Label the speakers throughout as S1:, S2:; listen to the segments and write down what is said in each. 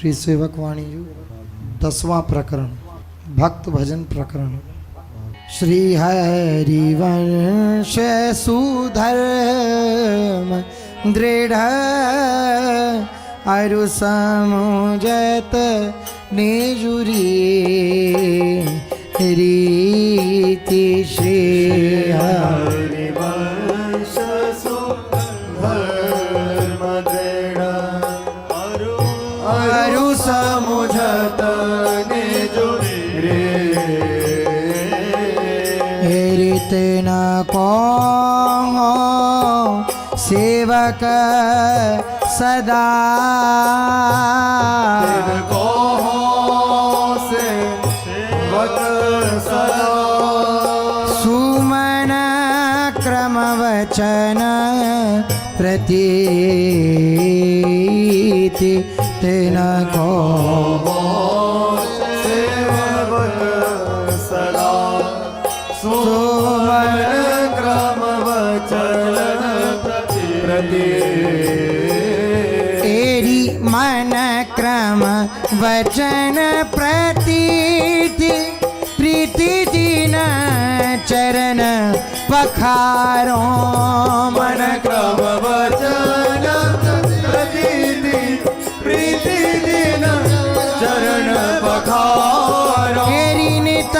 S1: श्री सेवक वाणी 10वां प्रकरण भक्त भजन प्रकरण। श्री हरिवंश सुधर्म दृढ़ अरु समुजत निजुरी रीति श्री
S2: हरिवंश सुधर्म दृढ़ अरु समुझत निजुरी
S1: रीत न को सेवक सदा
S2: को सेवक सदा
S1: सुमन क्रम वचन प्रतीति तेन को
S2: सेवक सदा सुमन क्रम वचन प्रति
S1: एरी मन क्रम वचन प्रतीति प्रीति दीन चरण पखारो
S2: मन क्रम वचन प्रतीति प्रीति दीन चरण पखारो
S1: एरी नित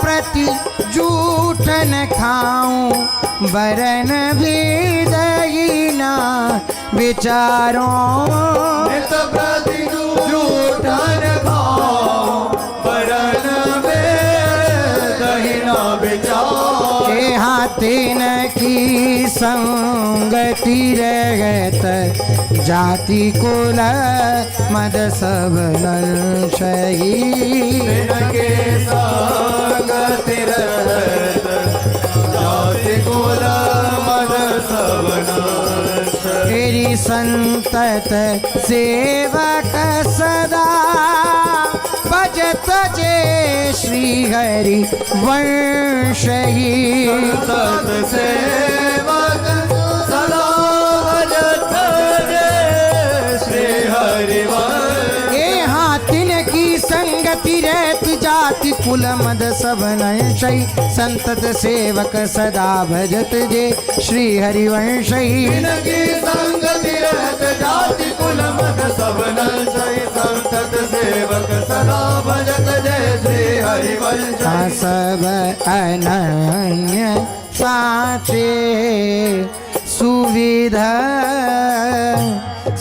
S1: प्रति जूठन खाऊं बरन भी दहीना विचारो
S2: नित प्रति जूठन खाऊं बरन भी दहीना विचारो
S1: के हाथिन की संगति रहत जाति कुल मद सब नल शहीद
S2: के संगति रहत जाति कुल मद सब
S1: तेरी संतत सेवक सदा भजत जे श्री हरि वंश
S2: सत सेवक सदा भजत जय श्री हरिवंश
S1: ये हाथिन की संगति रहत जाति कुल मद सब नंशई संतत सेवक सदा भजत जे श्री हरिवंश
S2: इनकी संगति रहत जाति कुल मद सब नंशई संतत सेवक सदा भजत जय श्री हरिवंश
S1: सब अनन्य साचे सुविधा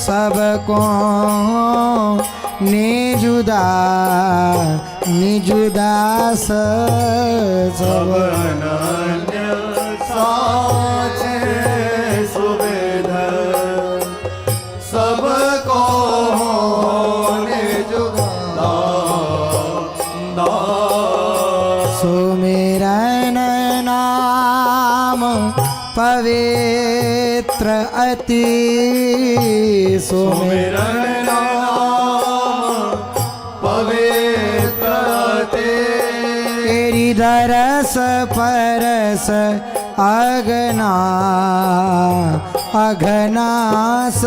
S1: सबको निजुदा निजुदास
S2: सब अनन्य साचे सुविधा सबको निजुदा
S1: सुमिरन नाम पवित्र अति
S2: सुमिरन नाम पवित्र
S1: तेरी दरस परस अगना अघनास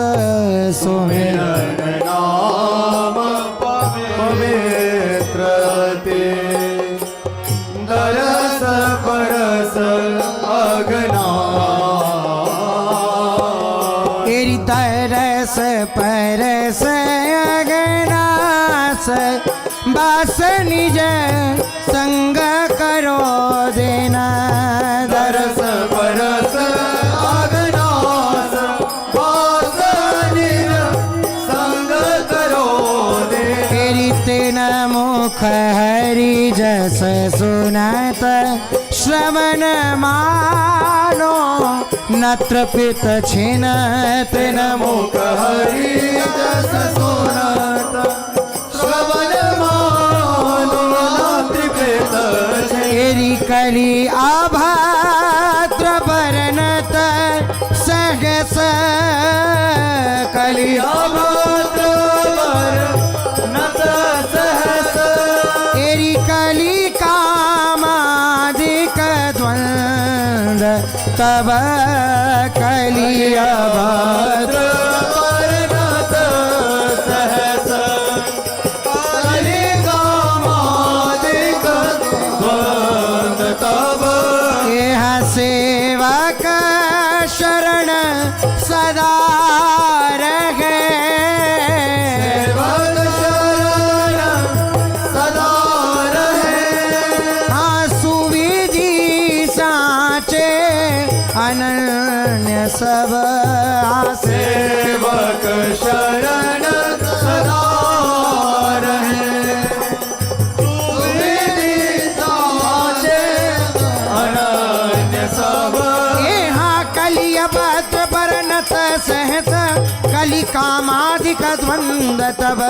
S1: सुमिरन
S2: सुमिरन नाम पवित्र दरस परस अगना
S1: तेरी दरस परस अगनास बास निज संग करो देना
S2: दरस परस अगनास वास निज संग करो दे
S1: तेरी तेन मुख हरि जस सुनत श्रवण मानो नत्र पित छिन तेन
S2: मुख हरि जस सुनत श्रवण मानो त्रिपेत
S1: तेरी कली अभद्र बरनत सहस कली
S2: अभद्र नत सहस
S1: तेरी कली कामादिक द्वंद्व तब कली अभद्र
S2: भद्र
S1: सब आसे।
S2: सेवक शरण सदा रहे, सुविधि साचे अनन्य सब।
S1: यहाँ कलिय भद्र बरनत सहत कलि कामाधिक द्वंद तब,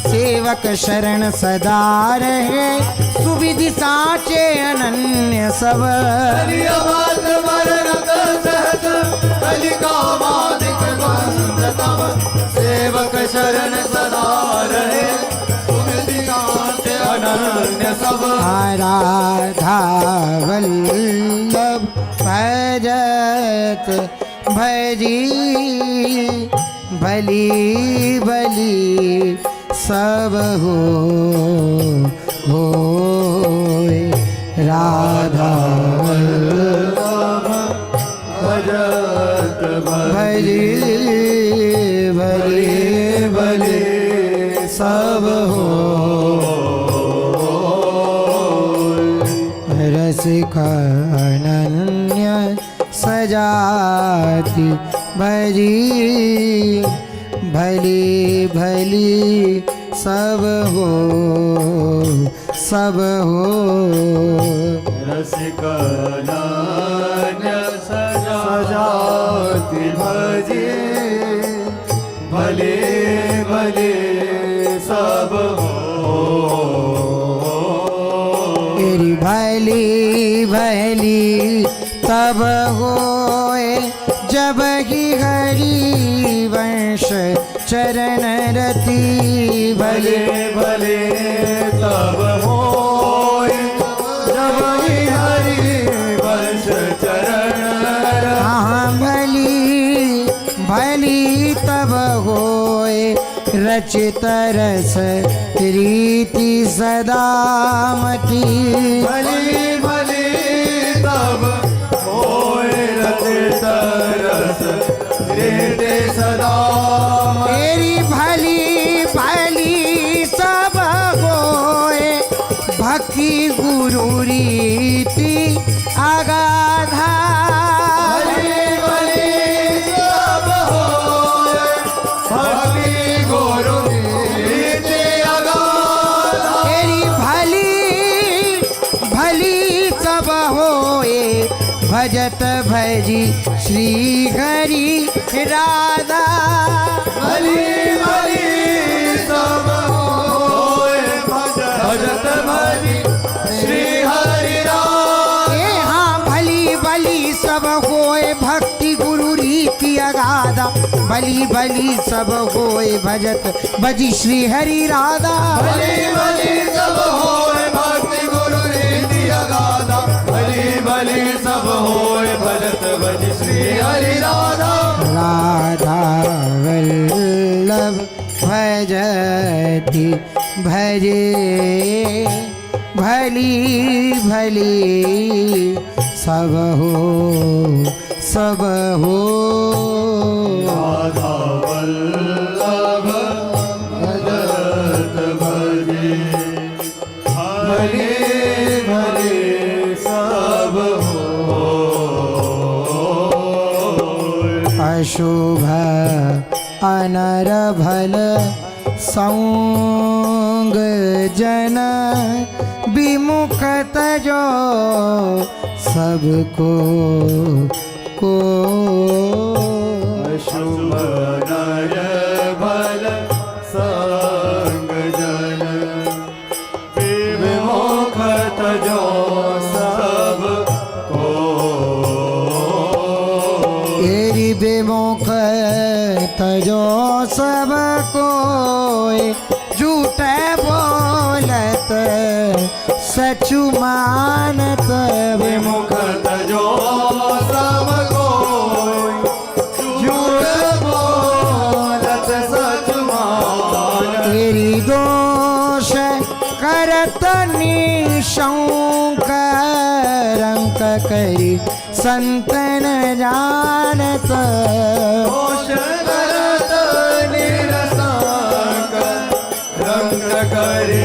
S1: सेवक शरण सदा रहे सुविधि साचे अनन्य सब।
S2: कलियवत वरनत सहत कलि कामादिक द्वंद तब, सेवक शरण सदा रहे सुविधि साचे अनन्य सब।
S1: राधा वल्लभ भजत भजी, भली भली सब हो राधा
S2: वल्लभ भजत
S1: भजी, भली भली सब हो रसिक अनन्य सजाति भजी, भली भली सब हो
S2: रसिक अनन्य सजाति भजे, भले भले सब हो।
S1: तेरी भली भली तब होए, जब ही हरि वंश चरण रति।
S2: भले भले तब होए, जब ही हरि वंश चरण रति।
S1: हाँ भली भली तब होए, रचित रस रीति सदा मति।
S2: भली भली तब होए, रचित रस रीति सदा।
S1: तेरी भली भली सब होए, भक्ति गुरु रीति अगाधा।
S2: भली भली सब होए, भक्ति गुरु रीति अगाधा।
S1: तेरी भली भली सब होए, भजत भजी श्री हरि राधा।
S2: भली भली सब होए, भजत भजी श्री हरि राधा।
S1: हाँ भली भली सब होए, भक्ति गुरु रीति अगाधा। भली भली सब होए, भजत भजी श्री हरि राधा।
S2: भली भली सब होए, भक्ति गुरु रीति अगाधा। भली भली सब होए, भजत भज श्री हरि राधा।
S1: राधा वल्लभ भजति भजे, भली भली सब हो
S2: राधा वल्लभ भजत भजे, भले भले सब हो।
S1: अशुभ अनर भल संग जन, विमुख तजो सबको को।
S2: शुभ नर भल संग जन, विमुख तजो सब को।
S1: तेरी विमुख तजो सब कोय, झूठ बोलत सचु मानत।
S2: विमुख तजो सब कोय, झूठ बोलत सच मान।
S1: तेरी दोष करत निशंक, रंक करी संतन जानत।
S2: दोष करत निरसंक, रंग करे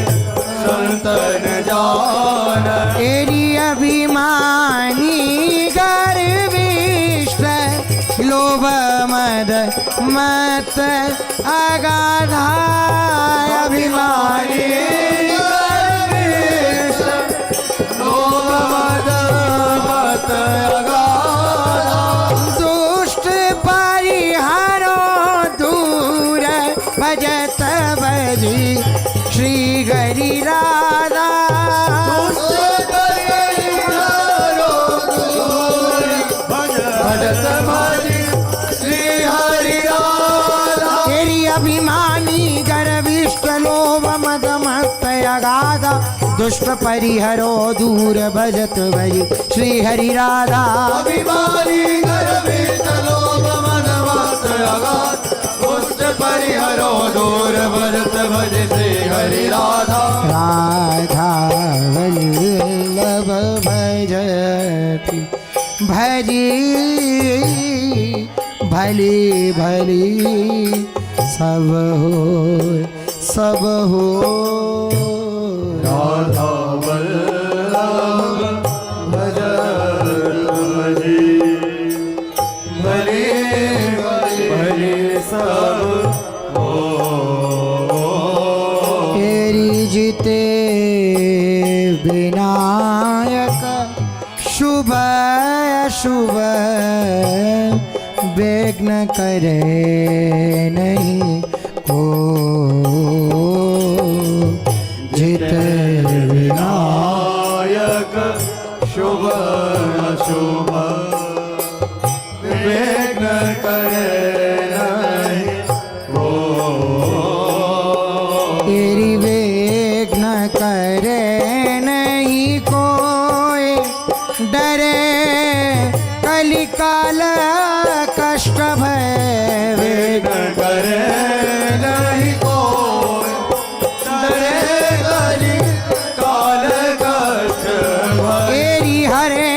S2: संतन जान।
S1: तेरी अभिमानी गर्विष्ठ, लोभ मत अगाधा अभिमानी दुष्ट परिहारो दूर भजत भजी श्री हरि राधा तेरी अभिमानी गर्विष्ट लोभ मद मत अगाधा दुष्ट परिहरो दूर भजत भजी श्री हरि राधा
S2: अभिमानी गर्विष्ट लोभ मद मत अगाध दुष्ट परिहरो दूर भजत भज श्री हरि राधा
S1: राधा वल्लभ भजति भजी भली भली सब हो
S2: राधा वल्लभ भजत भजी भले भले सब हो
S1: तेरी जिते विनायक शुभ शुभ विघ्न करे नहीं को जित
S2: विनायक शुभ अशुभ विघ्न करे नहीं हो
S1: तेरी विघ्न करे नहीं कोई डरे कलिकाल कष्ट भय
S2: विघ्न करे नहीं कोई डरे कलि काल कष्ट भय
S1: तेरी हरे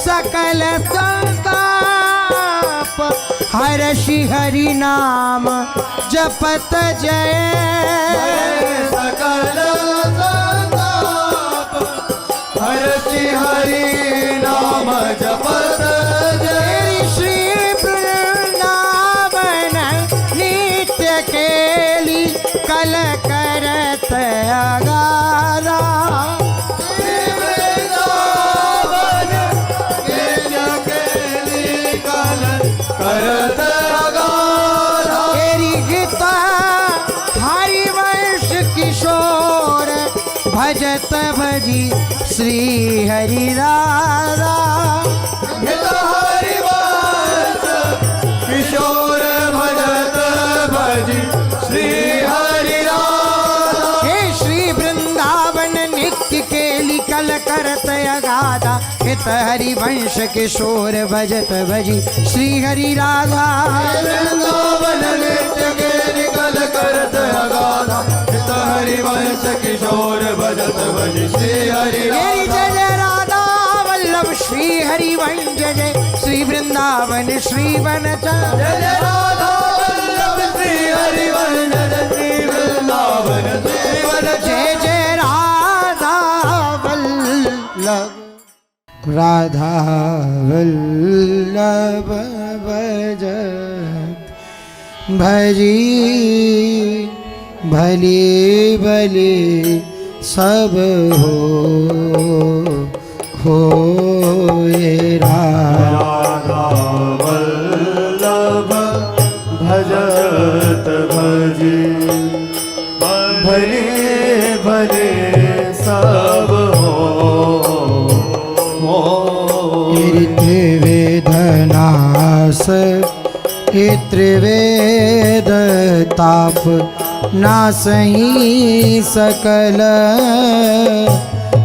S1: सकल संताप हर्षि हरि नाम जपत जय
S2: सकल संताप हर्षि हरि नाम जपत
S1: तेरी श्री वृंदावन नित्य केली कल करत अगाधा
S2: करत अगाधा
S1: तेरी गीता हरिवंश किशोर भजत भजी श्री हरि राधा
S2: हरिवंश किशोर भजत भजी श्री हरि राधा
S1: हे श्री वृंदावन नित्य केली कल करत अगाधा हित हरिवंश किशोर भजत भजी श्री हरि राधा
S2: वृंदावन नित्य के निकल करत अगाधा हित हरिवंश किशोर भजत भजी श्री हरि
S1: मेरी जय जय राधा वल्लभ श्री हरिवंश जय जय श्री वृंदावन श्री वन
S2: जय जय राधा वल्लभ श्री हरिवंश जय श्री वृंदावन श्री वन
S1: जय जय राधा वल्लभ राधा वल्लभ भजत भजी भली भली सब हो ये
S2: राधा वल्लभ भजत भजी भले भले सब हो
S1: त्रिवेदनाश हे त्रिवेद ताप नासही सकल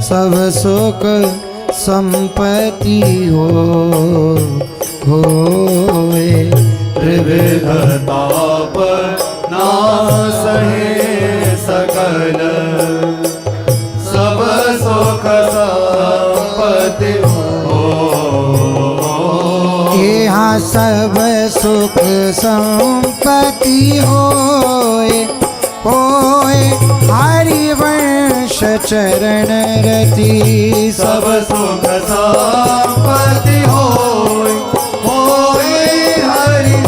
S1: सब सुख संपत्ति होए
S2: त्रिविध ताप नासहे सकल सब सुख संपत्ति हो
S1: यहाँ सब सुख संपत्ति होए होए हरिवंश चरण रति
S2: सब सुख संपत्ति होय होय हरि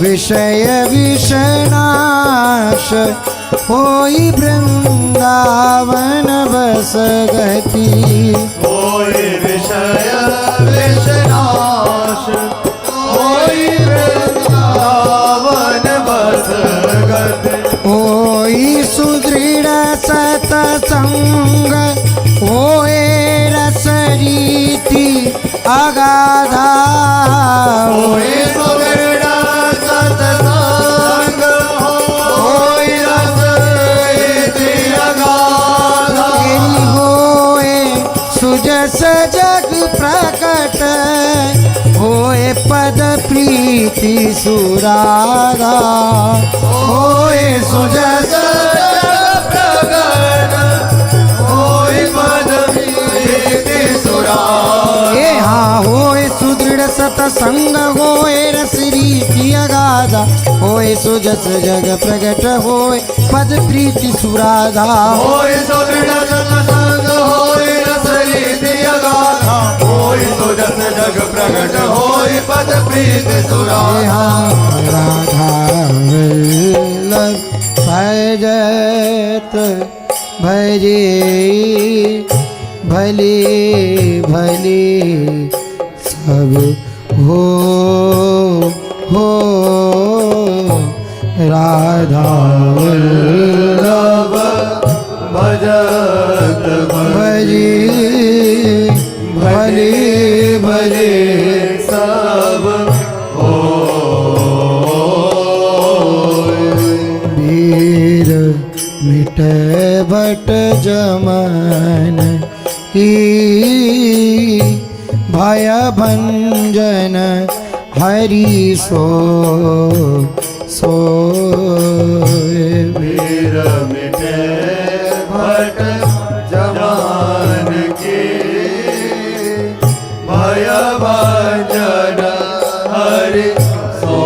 S1: विषय विषनाश होई वृंदावन बस गति
S2: होई विषय विषनाश होई वृंदावन बस गति
S1: होई सुदृढ़ सतसंग होए रस रीति अगाधा
S2: होई सुदृढ़ सतसंग होई रस रीति अगाधा
S1: होए सुजस जग प्रकट होए पद प्रीति सुरागा होए सुजस
S2: प्रकट होई पद प्रीति सुरागा
S1: ए हाँ होए सुदृढ़ सतसंग होए रस रीति अगाधा होए सुजस जग प्रकट होए पद प्रीति सुराधा
S2: होई सुदृढ़ सतसंग होई रस रीति अगाधा होई सुजस जग प्रकट होई पद प्रीति सुरागा
S1: राधा वल्लभ भजत भजे भले भले सब हो राधा वल्लभ
S2: भजत
S1: भजे भले भले
S2: सब हो
S1: वीर मिट भट जमन ही भय भंजन हरि सो
S2: वीर मिटे भट जमान के भय भजन हरि सो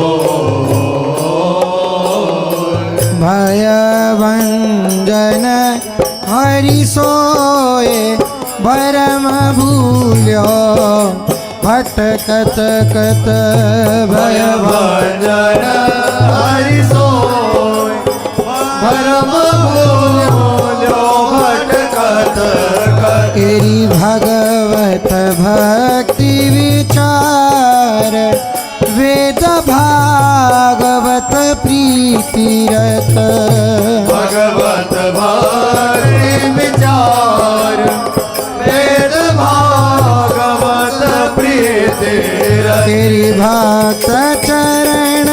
S1: भय भंजन हरि सोए भरम भूल्यो भटकत कत भय
S2: भजन हरि सोय भरम भूल्यो भटकत
S1: तेरी भगवत भक्ति विचार वेद भागवत प्रीति रत
S2: भगवत भक्ति विचार वेद भागवत प्रीति रत
S1: तेरी भक्त चरण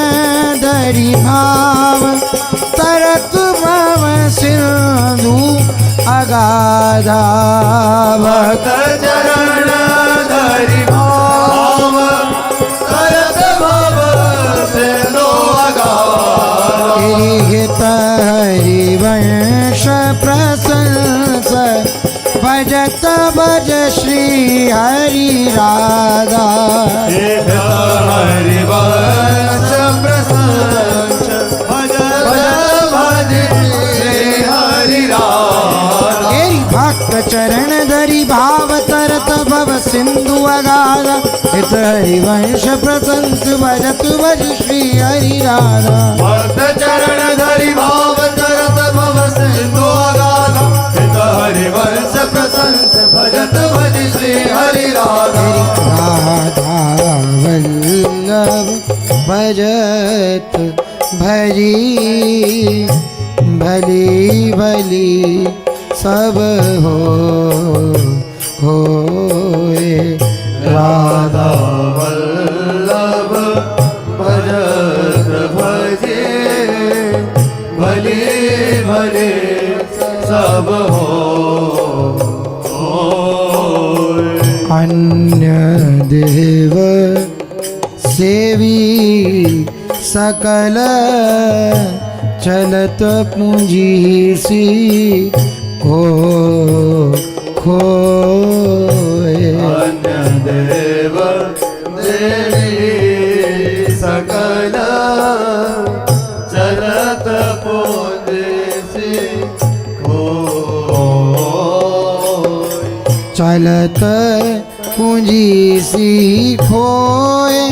S1: धरि भाव तरत भव सिंधु अगाधा भक्त
S2: चरण धरि भाव तरत भव सिंधु अगाधा
S1: तेरी हित हरि वंश प्रशंस भजत भज श्री हरि राधा
S2: हरि वंश प्रसंस भजत भज श्री हरि राधा
S1: तेरी भक्त चरण धरि भाव तरत भव सिंधु अगाधा हित हरि वंश प्रशंस भजत भज श्री हरि राधा
S2: भक्त चरण धरि भाव तरत भव सिंधु अगाधा हित हरि वंश प्रसंस भजत भज श्री हरि राधा
S1: राधा वल्लभ भजत भजी भली भली सब होए राधा
S2: वल्लभ भजत भजे भले भले सब हो
S1: अन्य देव सेवी सकल चलत पूंजी सी खोए
S2: अन्य देव देवी सकल चलत पोदेसी
S1: चलत पूंजी सी खोए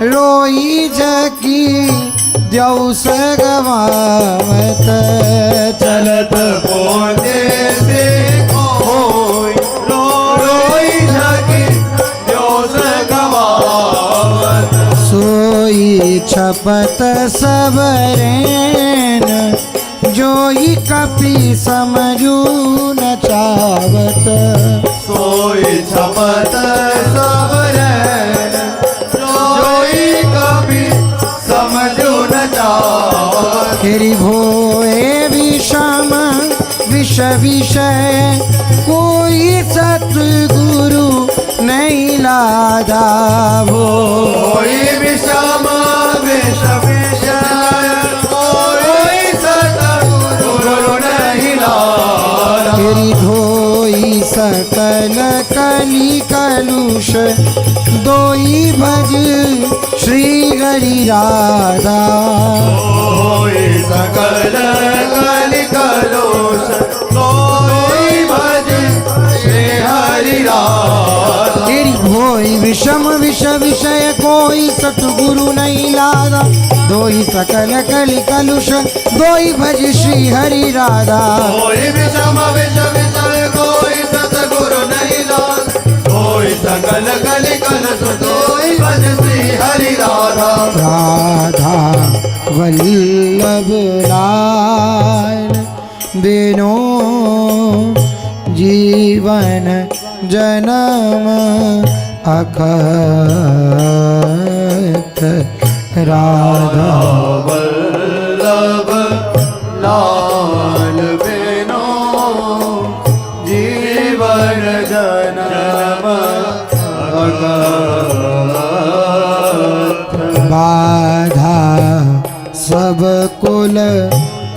S1: रोई जकी द्यौस गवावत
S2: चलत पोते से होई रोई झकी द्योस गवावत
S1: सोई छपत सबरेन जोई कपि समझू न चावत
S2: सोई छपत सबरैन जोई कभी समझू न जावत
S1: तेरी भोए विषम विष विषय कोई सतगुरु नहीं लादा वो
S2: कोई विषम विष विषय कोई सतगुरु नहीं लादा
S1: तेरी धोई सकल कली कलुष दोई भज श्री हरि राधा
S2: कोई सकल कलि कलुष कोई भज श्री हरि राधा
S1: तेरी भोई विषम विष विषय कोई सतगुरु नहीं लादा दोई सकल कली कलुष दोई भज श्री हरि राधा
S2: कोई विषम विष विषय कोई सतगुरु नहीं लादा कोई सकल कलि कलुष कोई भज श्री हरि राधा
S1: राधा वल्लभ लाल बिनो जीवन जन्म अखत राधा
S2: वल्लभ लाल बिनो जीवन जन्म
S1: बाधा सब कुल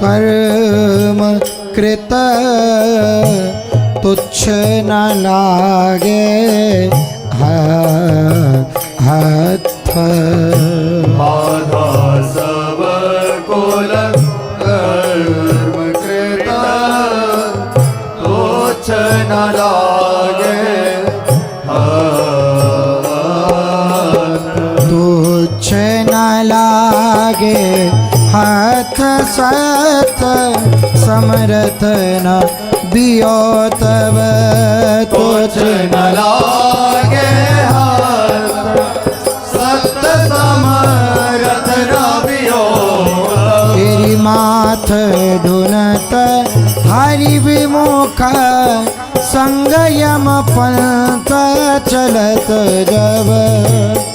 S1: कर्म कृत तुच्छ न लागे हथ
S2: बाधा सब कुल कर्म कृत तुच्छ न लागे
S1: तुच्छ न लागे हाथ सत समरथ न दियो तब
S2: तुच्छ न लागे हाथ सत समरथ न दियो
S1: तेरी माथ धुनत हरि विमुख संगयम पंथ चलत जब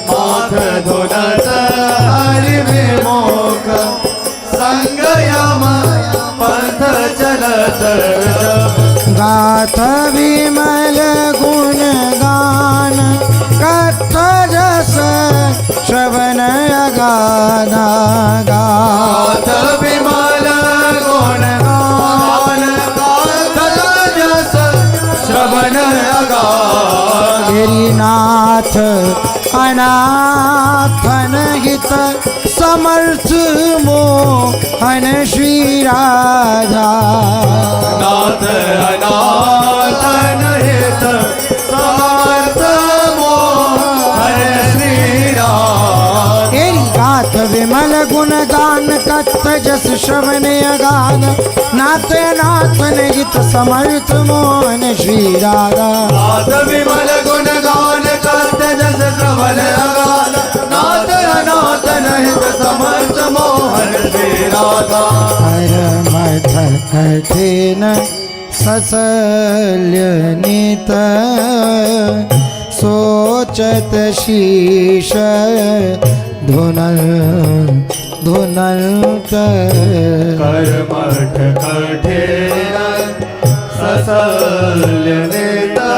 S2: माथ धुनत हरि विमुख संगयम पंथ चलत
S1: गाथ विमल गुण गान कथ जस श्रवण अगाधा
S2: गाथ विमल गुण गान गाथ जस श्रवण अगाध
S1: गिरिनाथ अनाथन हित समर्थ मोहन श्री राधा
S2: नाथ अनाथन हित समर्थ मोहन श्री राधा
S1: तेरी गाथ विमल गुण गान कथ जस श्रवण अगाध नाथ नाथन हित समर्थ मोहन श्री राधा
S2: नाथ विमल गुण गान कथ जस श्रवण अगाध नाथ अनाथन हित समर्थ मोहन श्री राधा
S1: हर मठ कठिन ससल्य नित सोचत शीश धुनल धुनल
S2: कर्मठ कठिन ससल्य नेता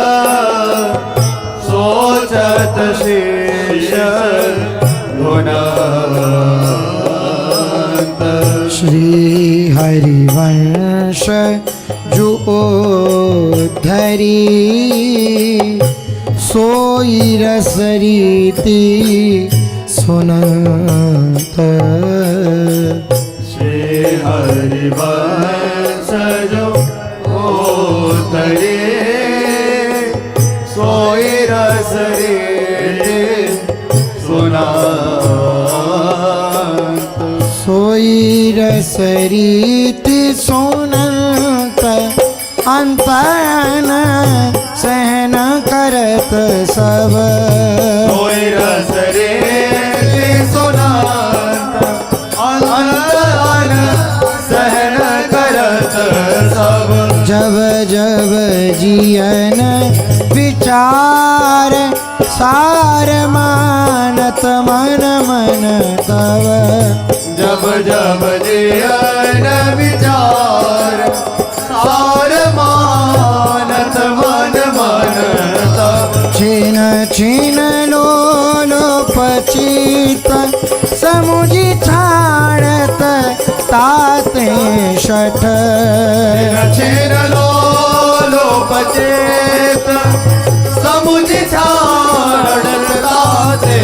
S2: सोचत शीश धुनंत
S1: श्री हरिवंश जो धरी सोई रस रीति सुनत
S2: श्री हरिवंश जो ओतरे सोई रस रे सुना
S1: सो रसरीति सुनत अंतन सहन करत सब।
S2: कोई रस रे सुनात अंतन सहन करत सब।
S1: जब जब जियन विचार सार मानत मन मन तव।
S2: जब जब जियन विचार सार मानत मन मन तब।
S1: छिन छिन लोलोपचित समुझि छाड़त ताते शठ।
S2: छिन लोलोपचेत समुझि छाड़त ताते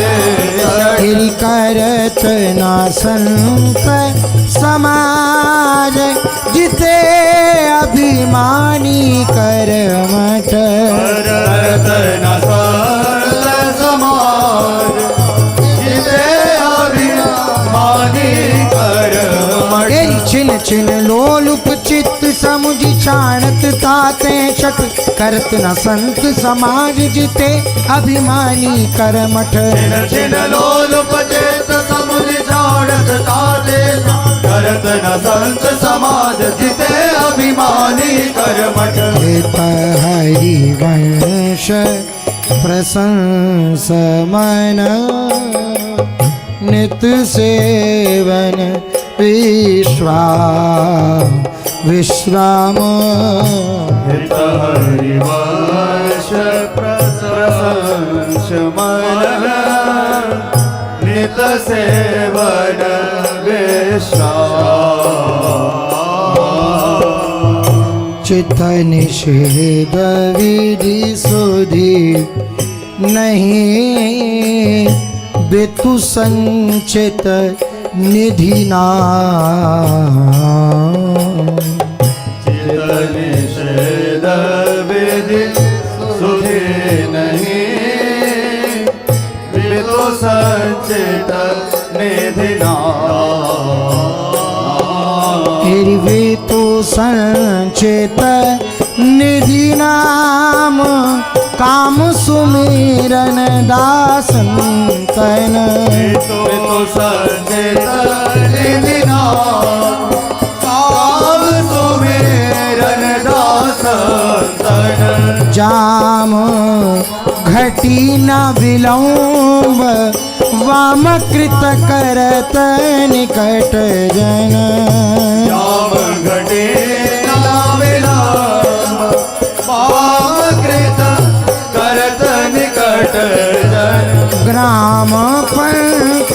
S2: शठ।
S1: हिरि करत ना संत समाज जिते अभिमानी कर मठ।
S2: करत न संत समाज जिते अभिमानी कर मठ।
S1: तेरी छिन छिन लोलुप चित्त समुझि छाणत ताते शठ। करत न संत समाज जिते अभिमानी कर मठ।
S2: छिन छिन लोलुपचेत समुझि छाड़त ताते शठ। करत न संत समाज जिते अभिमानी कर मठ।
S1: हेत हरि वंश प्रशंस मन नित सेवन विश्राम।
S2: हित हरिवंश प्रशंस मन नित सेवन विश्राम।
S1: चित्त निषेध विधि सुधि नहीं बेतु संचित निधि नाम।
S2: चित्त निषेध विधि सुधि नहीं विदु संचित निधि नाम।
S1: हेरिवेतो संचित निधि नाम काम सुमिरन दासन तन।
S2: विदु संचित निधि नाम काम सुमिरन दासन तन।
S1: जाम घटी न विलंब वाम कृत करत निकट जन।
S2: जाम घटे न विलंब वाम कृत करत निकट जन।
S1: ग्राम पंथ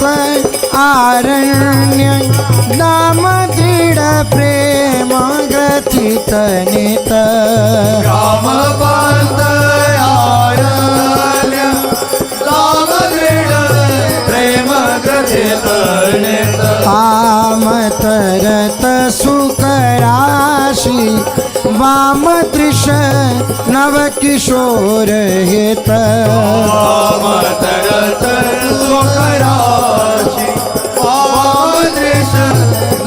S1: आरण्य दाम दृढ़ प्रेम ग्रथित नित।
S2: राम पंथ आरण्य दाम दृढ़ प्रेम ग्रथित नित।
S1: आम तरत सुख राशि वाम दृश नव किशोर हित।
S2: वाम तरत सुख राशि वाम दृश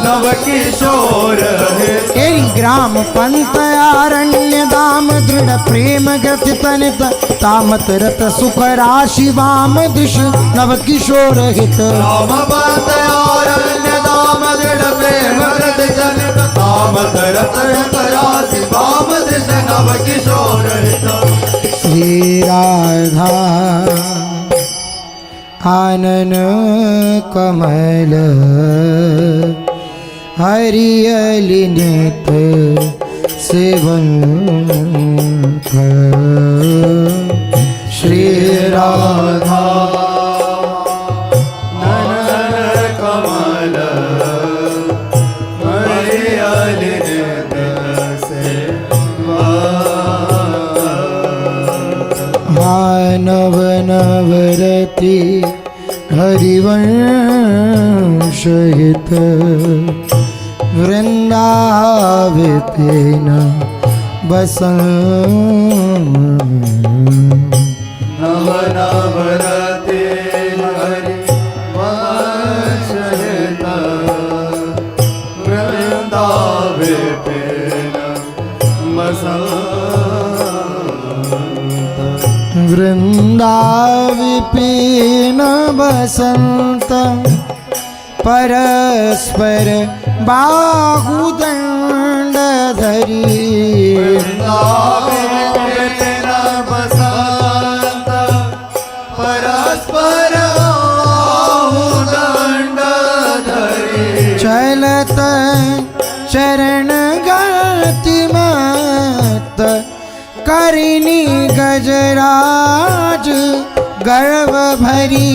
S2: नव किशोर हित।
S1: एरी ग्राम पंथ आरण्य दाम दृढ़ प्रेम ग्रथित नित। तामत रत सुख राशि वाम दृश नव किशोर हित।
S2: राम पंथ आरण्य दाम दृढ़ प्रेम ग्रथित नित। तामत रत राशि वाम दृश नव किशोर हित।
S1: श्री राधा आनन कमल हरियलिनित सेवन।
S2: श्री राधा नयन कमल हरियलिनित सेवन।
S1: मानव नवरति हरिवंश हित। वृंदाविपिन बसन।
S2: नव नवरते हरि वंश हित
S1: वृंदाविपिन बसंत परस्पर बाहुदंड धरी
S2: वृंदाविपिन बसंत परस्पर बाहुदंड धरी
S1: चलत चरण गति मत करिनी गजराज गर्व भरी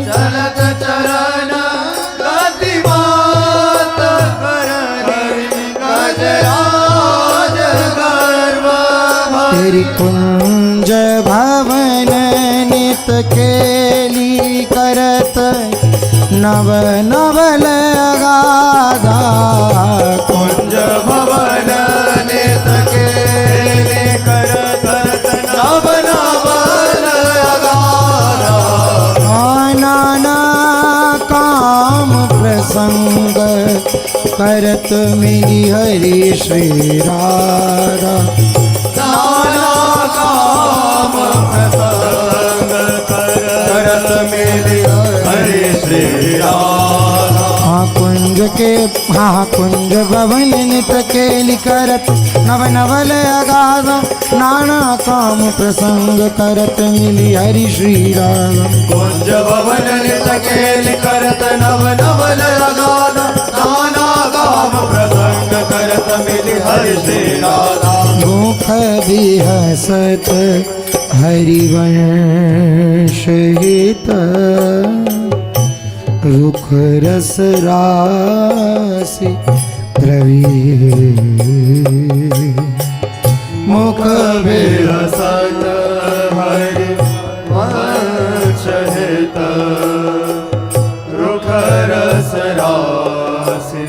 S2: चलत चरण गतिमत करिनी गजराज गर्व भरी
S1: तेरी कुंज भवन नित केली करत नव नवल अगाधा
S2: कुंज भवन नित केली करत नव नवल अगाधा
S1: नाना काम प्रसंग करत मिली हरि श्री राधा
S2: नाना काम प्रसंग करत मिली हरि श्री राधा
S1: कुंज भवन नित केली करत नव नवल अगाध नाना काम प्रसंग करत मिली हरि श्री राधा
S2: कुंज भवन नित केली करत नव नवल अगाध नाना काम प्रसंग करत मिली हरि श्री राधा
S1: मुख बिहसत हरिवंश हित रुख रस राशि द्रवी मुख
S2: विरसत हरि वंश हित रुख रस राशि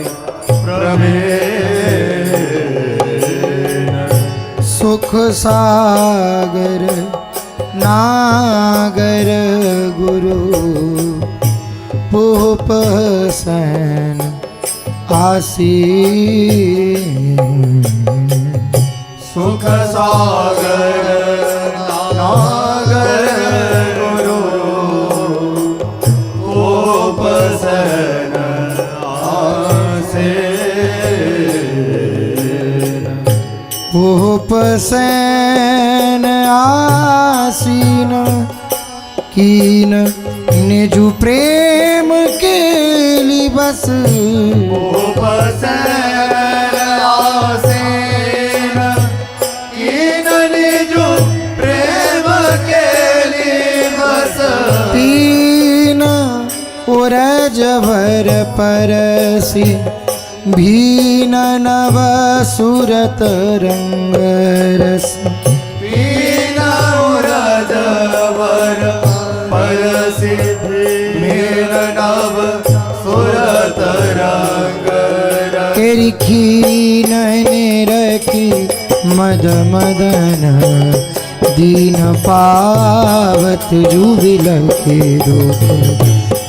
S2: प्रवीण
S1: सुख सागर नागर गुरु भूप सैन आसीन
S2: सुख सागर नागर गुरु उपसन आसीन
S1: भूप सैन आसीन कीन निजु प्रेम केली बस
S2: उपसन आसीन कीन निजु प्रेम केली बस
S1: तीन उरज भर परसी भीन नव सुरत रंग रस
S2: पीन उरज भर परसी भीन नव सुरत रंग रस
S1: तेरी खीन निरखी मद मदन दीन पावत जुबिल के रूप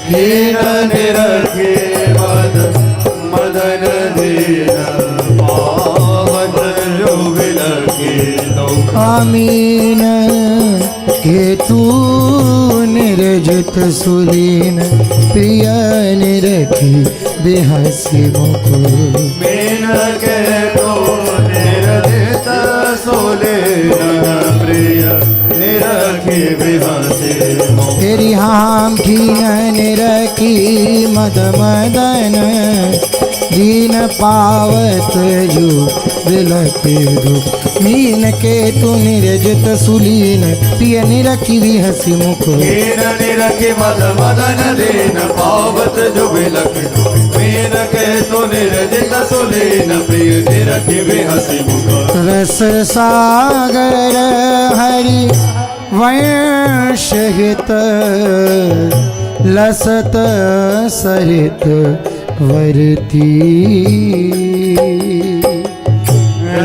S2: हीन निरखे मद मदन दीन पावत जुबिल के रूप
S1: आमीन हेतु निर्जित सुलीन प्रिय निरखी बेहसी मुख
S2: मीन के तो निरदित सोले प्रिय निरखी बिहसी
S1: तेरी हाम खीन निरखी मद मदन दीन पावत जू बिलके दुख मीन के तु निर्जित सुलीन प्रिय निरखी हसी मुख
S2: मीन निरखी मद मदन दीन पावत जुबिल के मीन के तो निरदित सोलेन प्रिय निरखी बिहसी मुख
S1: रस सागर हरि वंश हित लसत सरित वरती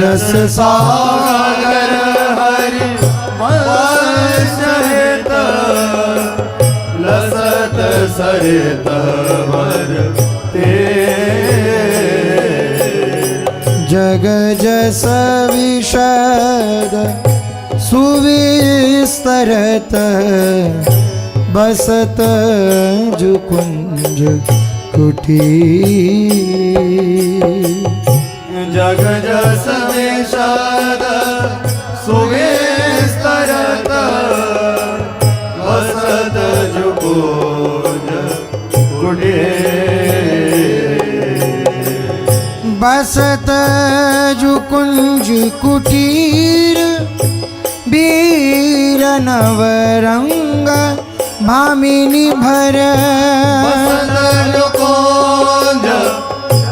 S2: रस सागर हरि वंश हित लसत सरित वरते
S1: जग जस विशद सुविस्तरत बसत जुकुंज कुटीर।
S2: जग जस विशाद सुविस्तरत बसत जुकुंज कुटीर।
S1: बसत जुकुंज कुटीर वीर नवरंग भामिनी भर।
S2: बसत जुकुंज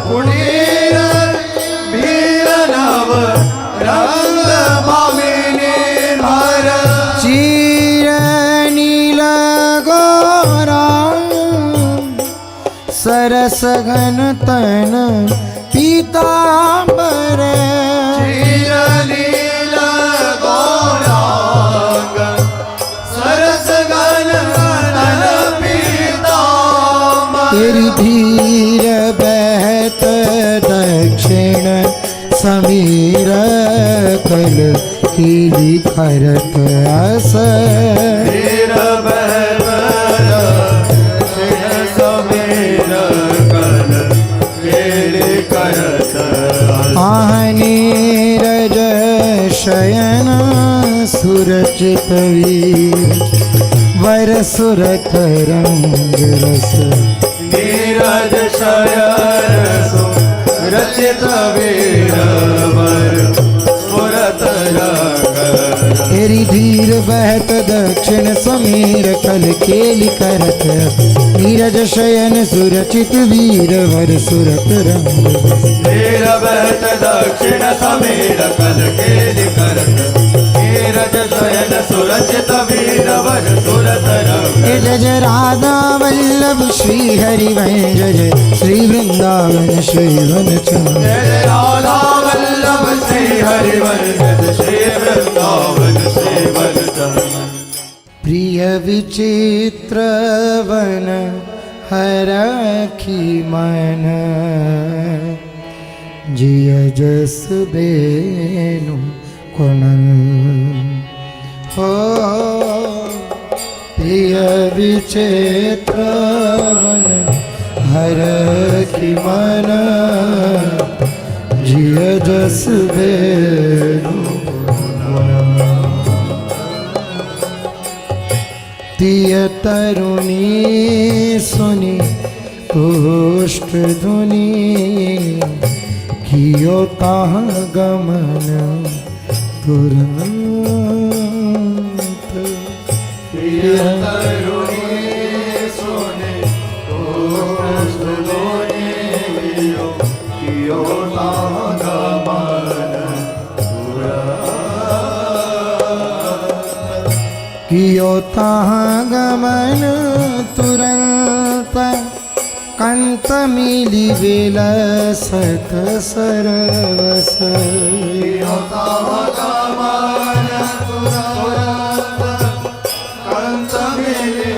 S2: कुटीर वीर नवरंग भामिनी भर।
S1: चीर नील गोरा सरस घन तन पीतांबर।
S2: चीर नील गौरांग सरस घन तन पीतांबर।
S1: तेरी धीर बहत दक्षिण समीर कल कीली खरत अस।
S2: धीर बहत दक्षिण समीर कल कीली खरत अस।
S1: नीरज शयन सुरचित वीर वर सुरत रंग रस।
S2: नीरज शयन रचित वीर वर सुरत रंग।
S1: तेरी धीर बहत दक्षिण समीर कल केली करत। नीरज शयन सुरचित वीर वर सुरत रंग।
S2: धीर बहत दक्षिण समीर कल केली करत। नीरज शयन सुरचित वीर वर सुरत रंग।
S1: जय जय राधा वल्लभ श्री हरि वंश जय श्री वृंदावन श्री वनचंद्र।
S2: जय राधा वल्लभ श्री हरि वंश श्री वृंदावन श्री वनचंद्र।
S1: प्रिय विचित्र वन हरखी मन जिय जस बेनु कुणल। हो प्रिय विचित्र वन हरखी मन जिय जस बेनु तिय तरुणी सुनी तुष्ट धुनी कियो ताह गमन तुरंत।
S2: प्रिय तरुणी सोने तुष्ट धुनी कियो ताह गमन तुरंत।
S1: कियो ताह गमन तुरंत। कंत मिली विलसत सरवस।
S2: कियो ताह गमन तुरंत। कंत मिली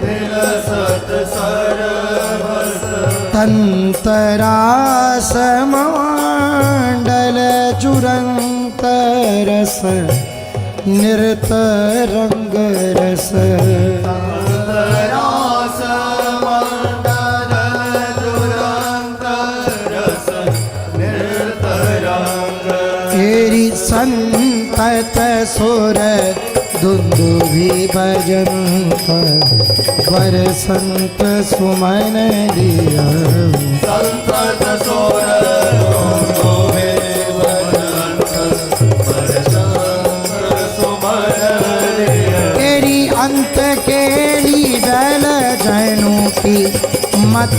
S2: विलसत सरवस।
S1: तंतरास मंडल चुरंत रस नृत रंग रस।
S2: तंतरास मंडल चुरंत रस नृत रंग।
S1: तेरी संतत सुर दुंदुभि बजंत वर संत सुमन दिया।
S2: संतत सोर दुंदुभि बजंत वर संत सुमन दिया।
S1: तेरी अंत केली दल जनु की मत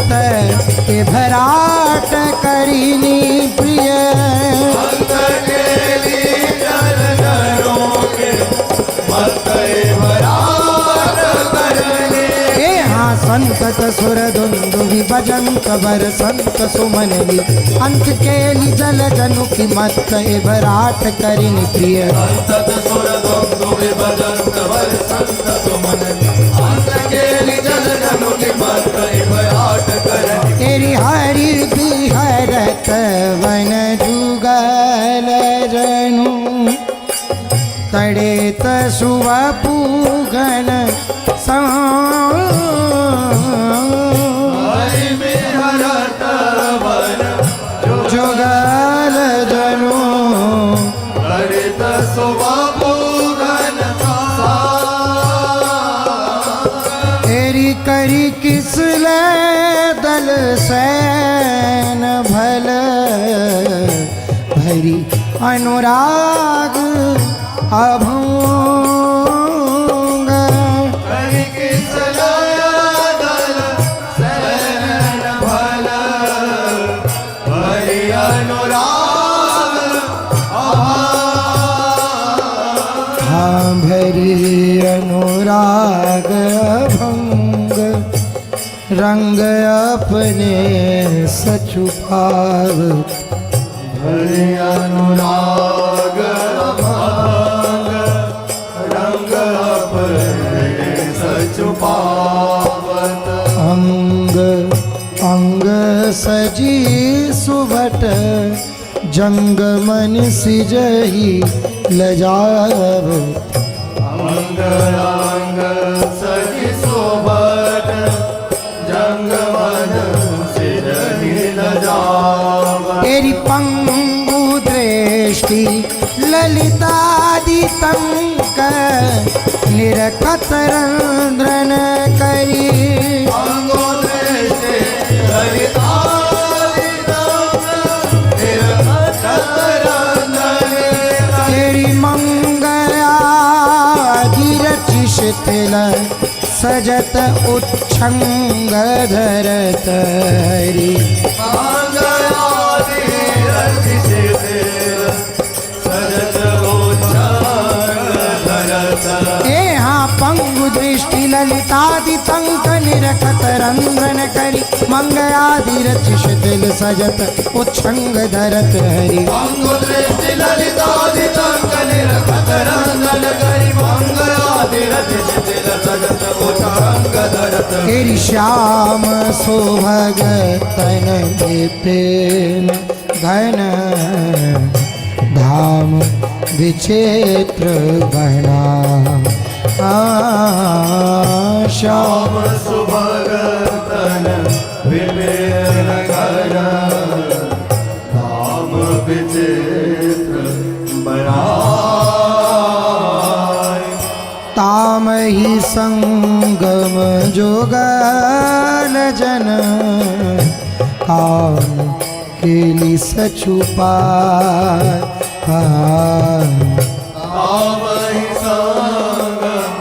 S1: के भराट करीनी प्रिय।
S2: अंत केली जल जनों के मत भराट करने।
S1: हाँ संतत सुर दुंदुभि बजंत वर संत सुमन ली। अंत केली जल जनु की मत भराट करीनी प्रिय।
S2: संतत सुर दुंदुभि बजंत वर संत सुमन ली। अंत केली जल जनों की मत भराट करने।
S1: तेरी हरि बिहरत वन जुगल जनु तड़े शुभ पूगन
S2: हरि विहरत वन
S1: जुगल जनु
S2: हरित शोभा पूगन
S1: एरी करी किसले दल सैन भल भरी अनुराग अभंग
S2: हरि किसलया दल सैन भल हरि अनुराग
S1: हाँ भरी अनुराग अभंग रंग अपने सचुपाव
S2: हरि अनुराग अभंग रंग अपने सचुपावत
S1: अंग अंग सजी सुभट जंग मन सिजही लजाव
S2: अंग अंग सखी सोबत जंग मन सिरहि लजाव
S1: तेरी पंगु दृष्टि ललितादि तंक निरखत रंद्रन करी
S2: अंगो दृष्टि ललितादि तंक निरखत रंद्रन
S1: तेरी मंगलादि रचि शिथिल सजत उच्छंग धरत हरि
S2: मंगलादि रचि शिथिल सजत उच्छंग धरत
S1: हाँ पंगु दृष्टि ललितादि तंक निरखत रंध्रन करी मंगलादि रचि शिथिल सजत उच्छंग धरत हरि
S2: अंगो दृष्टि ललितादि तंक निरखत रंजन करि मंगलादि रचि शिथिल सजत उच्छंग धरत
S1: तेरी श्याम सुभगतन विपिन घन धाम विचित्र बना श्याम
S2: श्याम सुभगतन विपिन घन धाम विचित्र बनाय
S1: ताम ही संगम जोगल जन काम केली सचुपाय
S2: आवहि संगम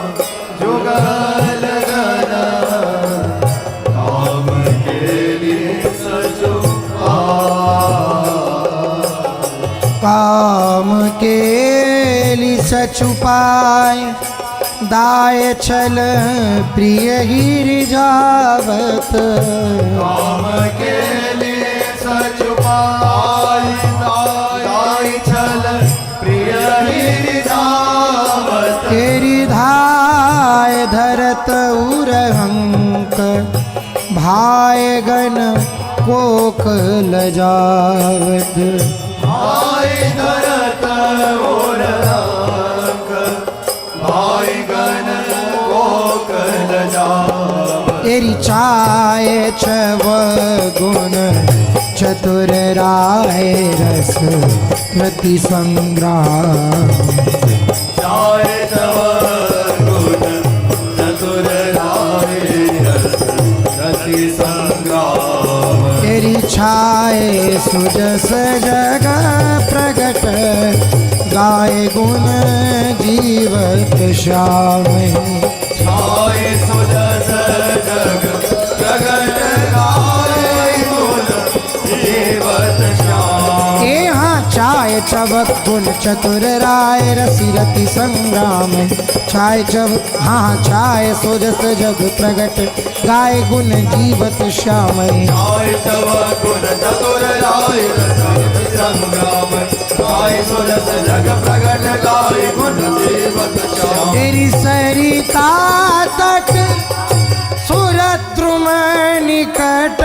S2: जुगल गन काम केली
S1: काम केली सचुपाय दाय छल प्रिय ही रिझावत
S2: काम केली सचुपाय दाय छल प्रिय हिरिजावत
S1: तेरी धाय धरत उरहंक भाय गण कोक लजावत
S2: भाई धरत ओरंक भाई गण कोकल जाव
S1: तेरी चाय छव गुण चतुर राय रस प्रति संग्राम
S2: चाय तव गुण चतुर राय रति संग्राम
S1: तेरी छाय सुजस जग प्रगट गाय गुण जीवत श्याम
S2: छाय सुजस जग प्रगट गाय गुण जीवत श्याम
S1: यहाँ छाय चवक गुण चतुर राय रसी रति संग्राम छाय चव हाँ छाय सोजस जग प्रगट गाय गुण जीवत श्याम
S2: छाय तव गुण चतुर राय रति संग्राम गाय सुरस जग प्रगट गाय गुण जीवत श्याम
S1: तेरी सरिता तट सुरद्रुम निकट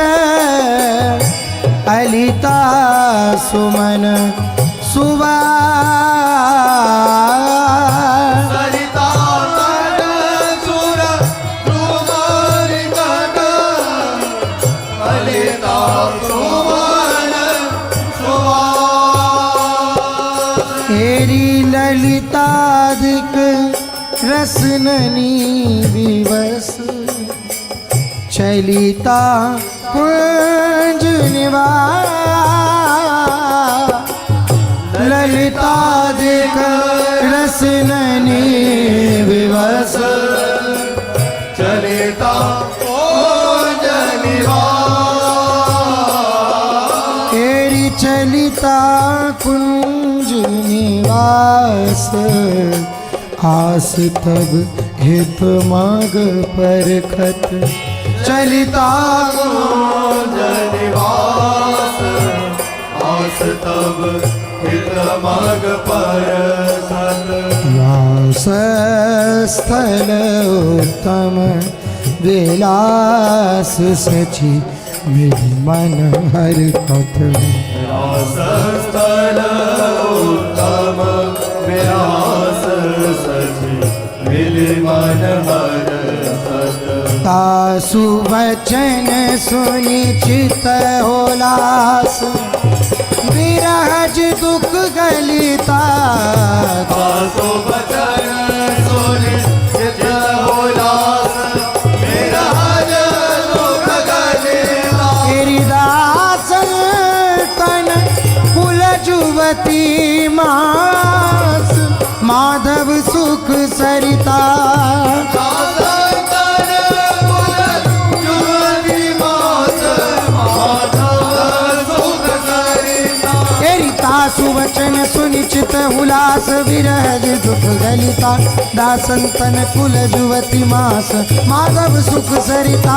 S1: अलिता सुमन सुबा
S2: सरिता
S1: रसननी विवश चलिता कुंज निवास ललिता देख रसननी विवश
S2: चलिता कुंज निवास
S1: तेरी चलिता कुंज निवास आस तब हित माग परखत चलिता
S2: कुंज निवास आस तब हित माग पर सत
S1: व्यास स्थल उत्तम विलास सची मेरी मन हर कथ
S2: स्थल उत्तम विलास सची मिलि मन हर सत
S1: तासु वचन सुनि चित होलास विरहज दुख गलिता
S2: तासु वचन सुनि चित होलास विरहज दुख गलिता
S1: तेरी दासन तन कुल जुवती मास माधव सुख सरिता सुवचन सुनिचित हुलास विरहज दुख गलिता दासन तन कुल जुवती मास माधव सुख सरिता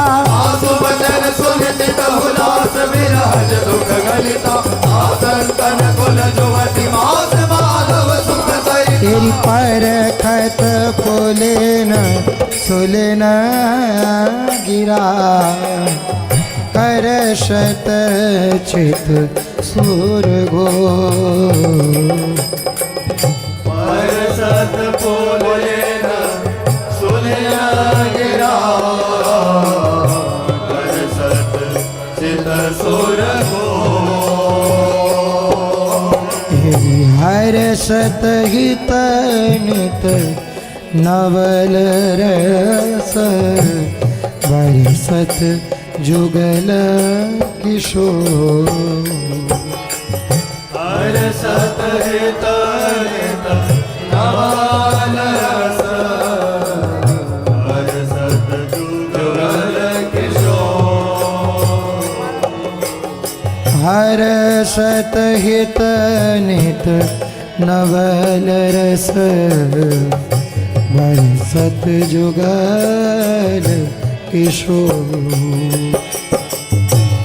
S2: सुवचन सुनिचित हुलास विरहज दुख गलिता दासन तन कुल जुवती मास माधव सुख सरिता
S1: तेरी पर खत फुलेन सुलेन गिरा कर शत चित सुर गो
S2: पर सत फुलेन सुलेन गिरा कर सत चित सुर गो
S1: हर सत हित नित नवल रस बरसत जुगल किशोर
S2: हर सत हित नित नवल रस हर सत जुगल किशोर
S1: हर सत हित नित नवल रस बरसत जुगल किशोर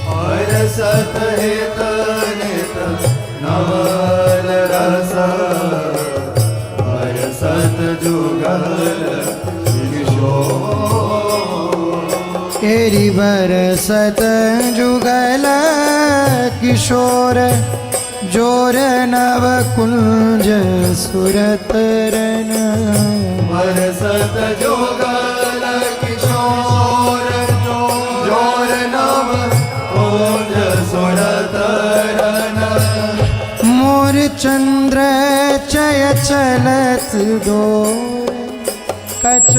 S2: हर सत हित नित नवल रस हर सत जुगल किशोर
S1: तेरी बरसत जुगल किशोर जोर नव कुंज सुरत रन
S2: बरसत जुगल किशोर जोर नव कुंज सुरत रन
S1: मोर चंद्र चय चलत दो कच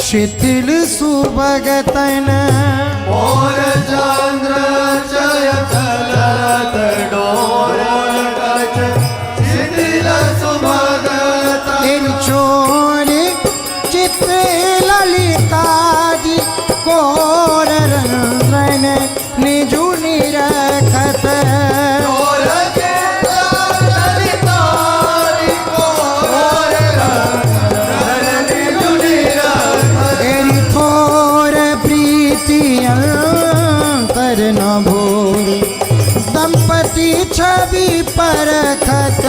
S1: शिथिल सुभगतन
S2: मोर चंद्र जय चलत डोर कच शिथिल सुभगत
S1: तेरी चोर चित्र ललितादि कोर रंजन निजु निरखत
S2: डोर के ललितारि कोर रंजन निजु निरखत
S1: तेरी थोर प्रीति अंतर न भोर दंपति छवि परखत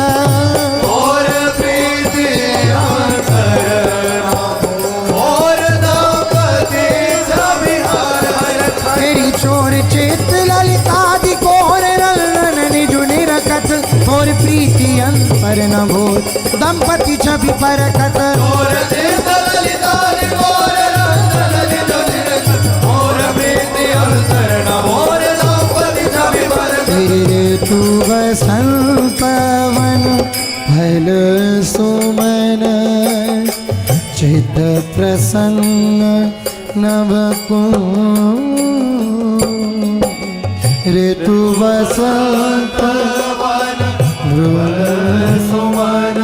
S2: और प्रीति अंतर और दंपति सभी हर हर
S1: तेरी चोर चित ललितादि कोर रंजन निजु निरखत थोर प्रीति अंतर न भोर दंपति छवि परखत
S2: और चित ललितारि कोर रंजन निजु निरखत और प्रीति अंतर न और दंपति सभी हर
S1: तेरे तू बसंत वन फल सुमन चित प्रसन्न नवकुंज ऋतु वसंत सुमन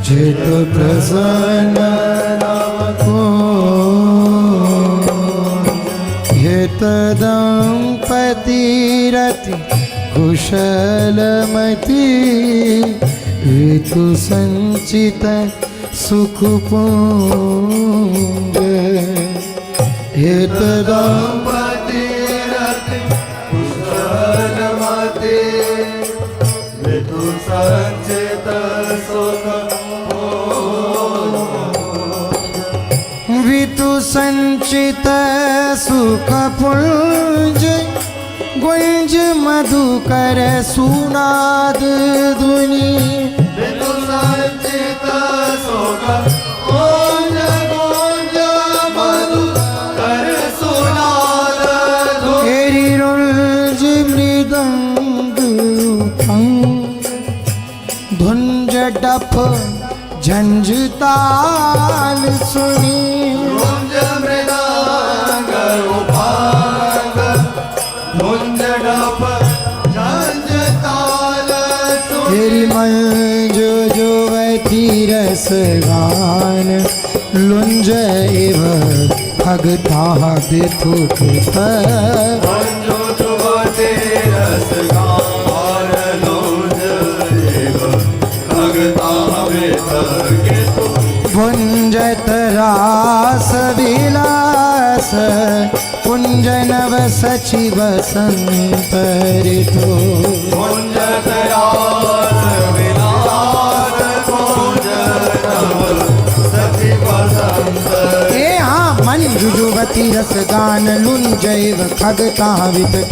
S1: चित प्रसन्न हित दंपति रति कुशलमति ऋतु संचित सुख पुंज हित दंपति रति कुशलमति ऋतु संचित सुख वितु संचित सुख पुंज गुंज मधुकर सुनाद धुनि
S2: वितु संचित सुख पुंज गुंज मधुकर सुनाद धुनि
S1: तेरी रुंज मृदंग धुंज डफ झंझताल सुनी
S2: रुंज मृदंग उपांग धुंज डफ झंझताल सुनी
S1: तेरी मंजो जो रस गान लुंज एव भगता बिथुक
S2: मंजो जुवते रस गान लुंज एव भगता बिथुक
S1: भुंजत रास विलास कुंज नव सचिव संत ऋतु
S2: कुंजत रास विलास कुंज नव सचिव संत
S1: ए हाँ मंजु जुवती रस गान लुंजैव खगता वितक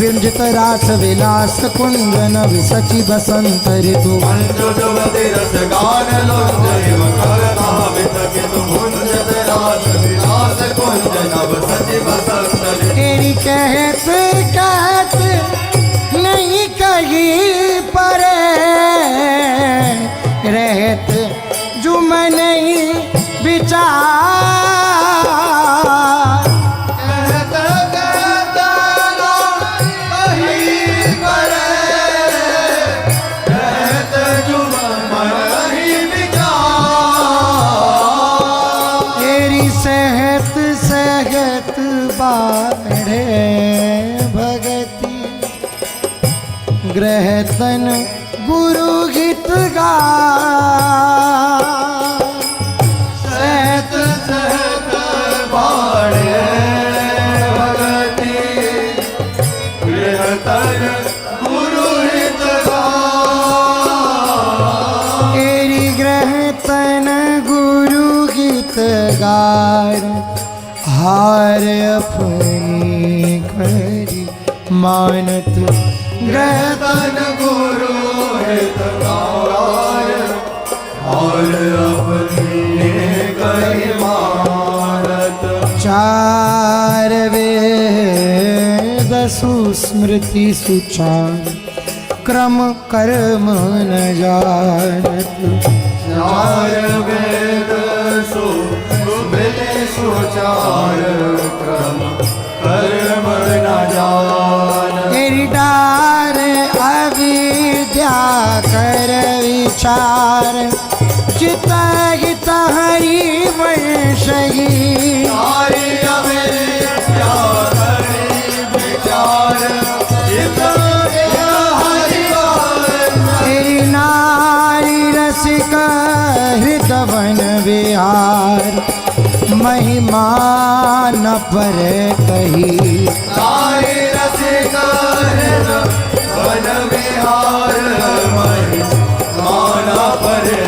S1: विरंजित रास विलास कुंज नव सचिव संत ऋतु
S2: मंजु जुवती रस गान लुंजैव खगता वितक कुंजत रास विलास कुंज नव सचिव संत
S1: तेरी कहत कहत नहीं कही पर रहत जुम नहीं विचार
S2: कहत कहत कहीं पर रहत जुम नहीं विचार
S1: तेरी सहत सहत बाढ़े भगति ग्रहतन गुरु गीत गा
S2: सहत सहत बाड़े भगति गृहतन गुरु हित
S1: तेरी ग्रहतन गुरु गीत गार हार अपनी करी मानत ग्रहतन
S2: गृहतन गुरु हित और अपनी कई मानत
S1: चार वेद सुस्मृति सुचार क्रम कर्म न जानत
S2: चार वेद सुमिले सुचार क्रम कर्म न जान
S1: तेरी डार अविद्या कर विचार चित हित हरि वंशही
S2: सारी अविद्या हरि विचार चित हरिवार
S1: तेरी नारी रसिक हृदवन विहार महिमा न पर कही
S2: सारी रसिक वन विहार महि माना परे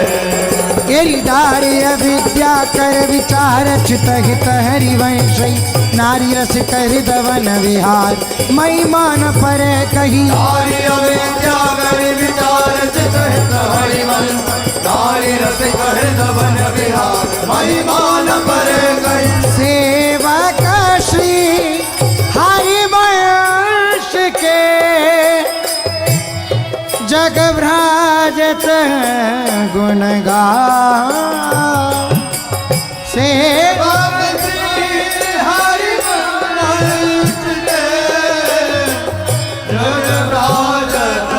S1: तेरी डार अविद्या कर विचार चित हित हरिवंशई नारी रसिक हृदवन विहार महिमा न पर कही
S2: सारी अविद्या गरि विचार चित हित हरिवंश नारी रसिक हृदवन विहार महिमा न परे गई
S1: सेवक श्री हरिवंश के जग भ्राजत गुण गा सेवक
S2: हरि वंश के जग राजत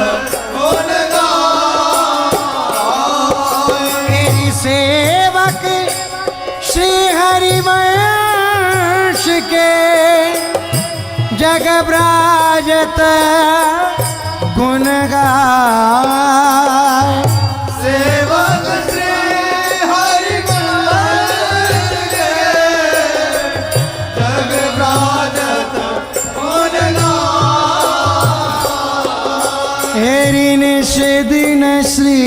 S2: गुण गाए।
S1: मेरी सेवक श्री हरिवंश के जग ब्राजत गुण गाए।
S2: सेवक श्री हरिवंश के जग राजत गुण गाए।
S1: हेरि निश दिन श्री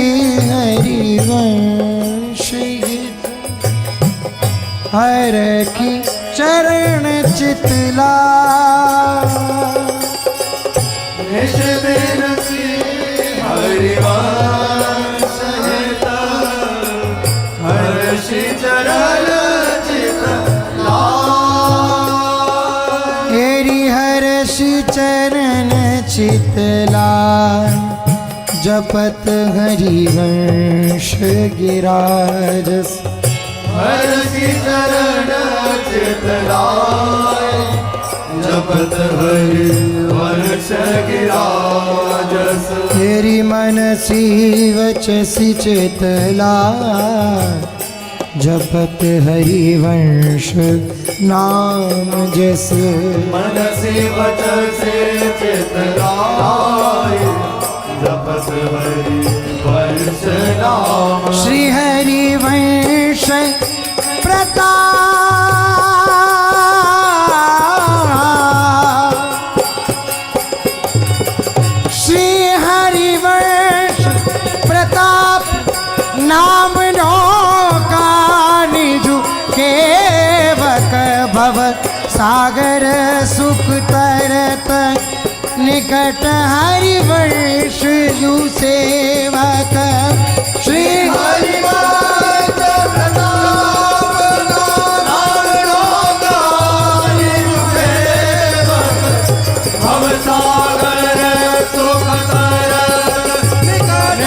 S1: हरिवंश गीत हर की चरण चितला।
S2: निश दिन श्री हरिवंश गीत हर्षि चरण चित लाए।
S1: हेरि हर्षि चरण चितला जपत हरिवंश गिराजस।
S2: हर्षि चरण चित लाए जपत हरि वर्ष गिराजस।
S1: तेरी मनसी वचसी चितला जपत हरिवंश नाम जस।
S2: मनसि वचसि चित लाए जपत हरि वर्ष नाम।
S1: श्री हरिवंश प्रताप श्री हरिवंश प्रताप नाम नो का निजु केवक भव सागर सुख तरत निकट हरिवंश जु सेवक। श्री
S2: हरिवंश प्रताप नाम लोका निजु सेवक भव सागर सुख तरत निकट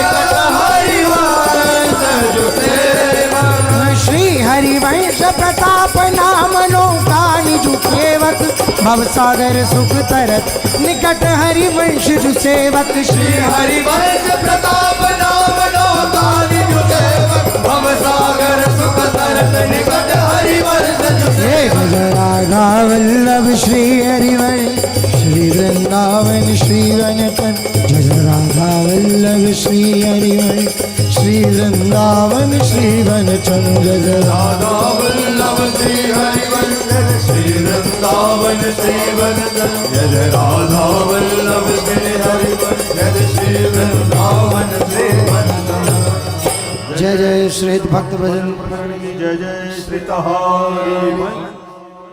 S2: हरिवंश जु सेवक।
S1: श्री हरिवंश प्रताप नाम नौका निजु सेवक भव सागर सुख तरत निकट हरिवंश जु सेवक।
S2: श्री हरिवंश प्रताप नाम नौका निजु सेवक भव सागर सुख तरत निकट हरिवंश जु सेवक।
S1: जय राधा वल्लभ श्री हरिवंश श्री वृंदावन श्री वनतन। जय राधा वल्लभ श्री हरिवंश श्री वृंदावन श्री वनचन। जय
S2: राधा वल्लभ श्री हरिवंश श्री वृंदावन श्री वनचन। जय राधा वल्लभ श्री हरिवंश श्री वृंदावन श्री वनचन।
S1: जय जय श्री भक्त भजन।
S2: जय जय श्री हरिवंश।